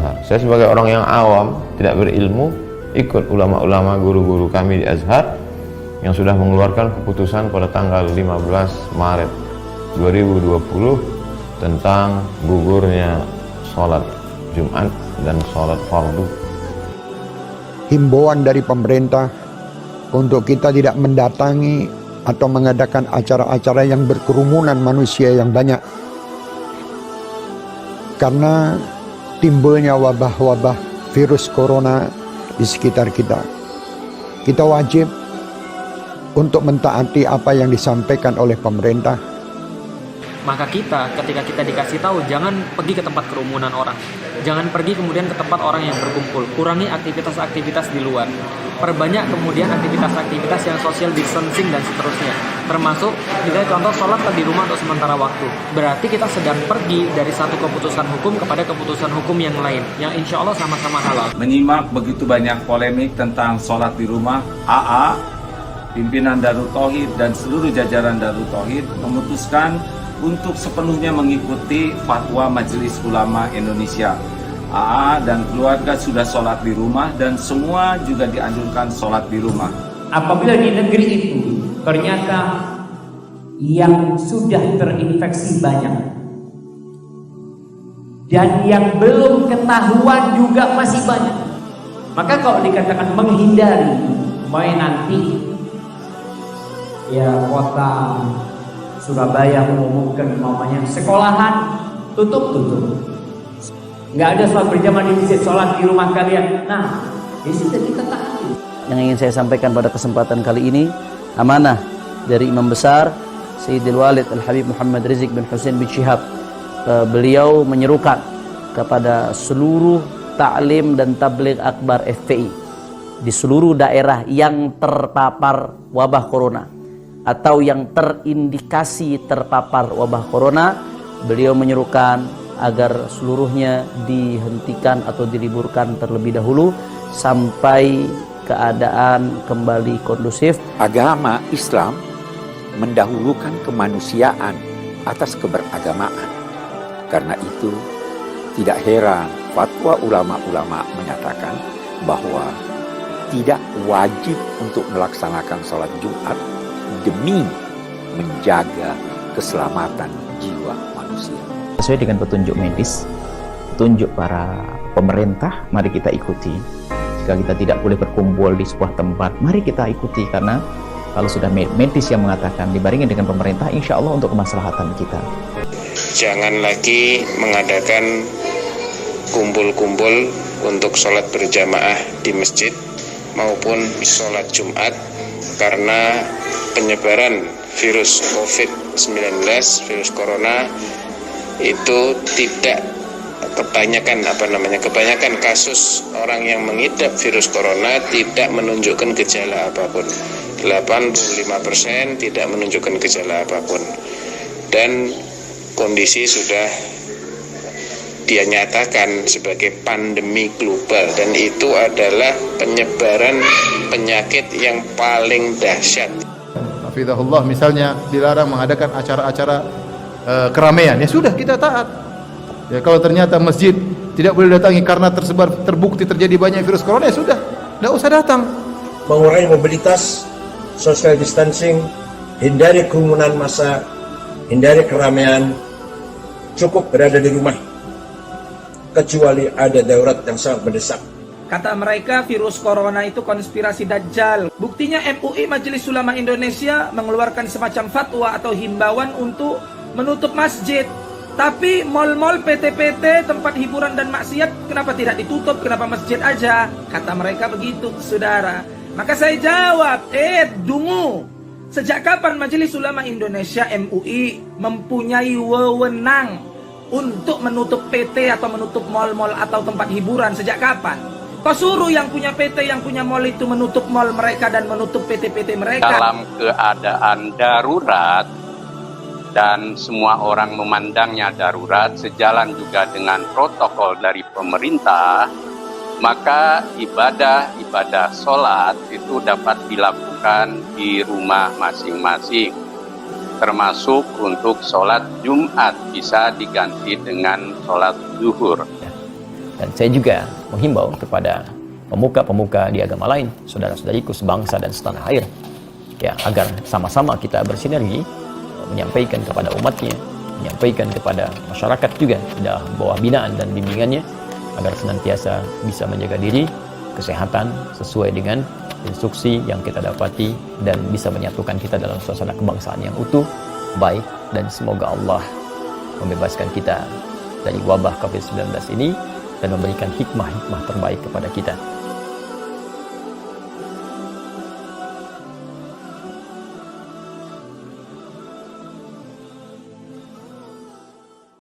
Azhar. Saya sebagai orang yang awam, tidak berilmu, ikut ulama-ulama guru-guru kami di Azhar yang sudah mengeluarkan keputusan pada tanggal 15 Maret 2020 tentang gugurnya sholat Jumat dan sholat fardu. Himbauan dari pemerintah untuk kita tidak mendatangi atau mengadakan acara-acara yang berkerumunan manusia yang banyak, karena timbulnya wabah-wabah virus corona di sekitar kita. Kita wajib untuk mentaati apa yang disampaikan oleh pemerintah. Maka kita, ketika kita dikasih tahu, jangan pergi ke tempat kerumunan orang. Jangan pergi kemudian ke tempat orang yang berkumpul. Kurangi aktivitas-aktivitas di luar. Perbanyak kemudian aktivitas-aktivitas yang social distancing dan seterusnya. Termasuk, misalnya contoh sholat di rumah untuk sementara waktu. Berarti kita sedang pergi dari satu keputusan hukum kepada keputusan hukum yang lain. Yang insya Allah sama-sama halal. Menyimak begitu banyak polemik tentang sholat di rumah, AA, pimpinan Darut Tauhid dan seluruh jajaran Darut Tauhid memutuskan untuk sepenuhnya mengikuti fatwa Majelis Ulama Indonesia. AA dan keluarga sudah sholat di rumah dan semua juga dianjurkan sholat di rumah. Apabila di negeri itu ternyata yang sudah terinfeksi banyak dan yang belum ketahuan juga masih banyak, maka kalau dikatakan menghindari, main nanti ya kota Surabaya mengumumkan namanya sekolahan tutup. Nggak ada sholat berjamaah di masjid, sholat di rumah kalian. Nah, di situ kita tahu. Yang ingin saya sampaikan pada kesempatan kali ini, amanah dari Imam Besar Sayyidil Walid Al-Habib Muhammad Rizik bin Hussein bin Syihab. Beliau menyerukan kepada seluruh ta'lim dan tabligh akbar FPI di seluruh daerah yang terpapar wabah corona atau yang terindikasi terpapar wabah corona, beliau menyerukan agar seluruhnya dihentikan atau diliburkan terlebih dahulu sampai keadaan kembali kondusif. Agama Islam mendahulukan kemanusiaan atas keberagamaan. Karena itu tidak heran fatwa ulama-ulama menyatakan bahwa tidak wajib untuk melaksanakan sholat Jumat demi menjaga keselamatan jiwa manusia. Sesuai dengan petunjuk medis, petunjuk para pemerintah, mari kita ikuti. Jika kita tidak boleh berkumpul di sebuah tempat, mari kita ikuti, karena kalau sudah medis yang mengatakan dibarengi dengan pemerintah, insya Allah untuk kemaslahatan kita. Jangan lagi mengadakan kumpul-kumpul untuk sholat berjamaah di masjid maupun sholat Jumat, karena penyebaran virus COVID-19, virus corona itu tidak kebanyakan kasus orang yang mengidap virus corona tidak menunjukkan gejala apapun. 85% tidak menunjukkan gejala apapun. Dan kondisi sudah dia nyatakan sebagai pandemi global, dan itu adalah penyebaran penyakit yang paling dahsyat. Hafizahullah, misalnya dilarang mengadakan acara-acara keramaian, ya sudah kita taat. Ya kalau ternyata masjid tidak boleh datangi karena terbukti terjadi banyak virus corona, ya sudah, tidak usah datang. Mengurangi mobilitas, social distancing, hindari kerumunan massa, hindari keramaian, cukup berada di rumah kecuali ada darurat yang sangat mendesak. Kata mereka virus corona itu konspirasi Dajjal. Buktinya MUI Majelis Ulama Indonesia mengeluarkan semacam fatwa atau himbauan untuk menutup masjid. Tapi mal-mal, PT-PT, tempat hiburan dan maksiat kenapa tidak ditutup? Kenapa masjid aja? Kata mereka begitu, saudara. Maka saya jawab, dungu. Sejak kapan Majelis Ulama Indonesia MUI mempunyai wewenang untuk menutup PT atau menutup mal-mal atau tempat hiburan? Sejak kapan? Kau suruh yang punya PT, yang punya mal itu menutup mal mereka dan menutup PT-PT mereka. Dalam keadaan darurat dan semua orang memandangnya darurat, sejalan juga dengan protokol dari pemerintah, maka ibadah sholat itu dapat dilakukan di rumah masing-masing. Termasuk untuk sholat Jumat bisa diganti dengan sholat zuhur. Dan saya juga menghimbau kepada pemuka-pemuka di agama lain, saudara-saudariku sebangsa dan setanah air, ya, agar sama-sama kita bersinergi menyampaikan kepada umatnya, menyampaikan kepada masyarakat juga di bawah binaan dan bimbingannya, agar senantiasa bisa menjaga diri, kesehatan sesuai dengan instruksi yang kita dapati, dan bisa menyatukan kita dalam suasana kebangsaan yang utuh, baik, dan semoga Allah membebaskan kita dari wabah COVID-19 ini dan memberikan hikmah-hikmah terbaik kepada kita.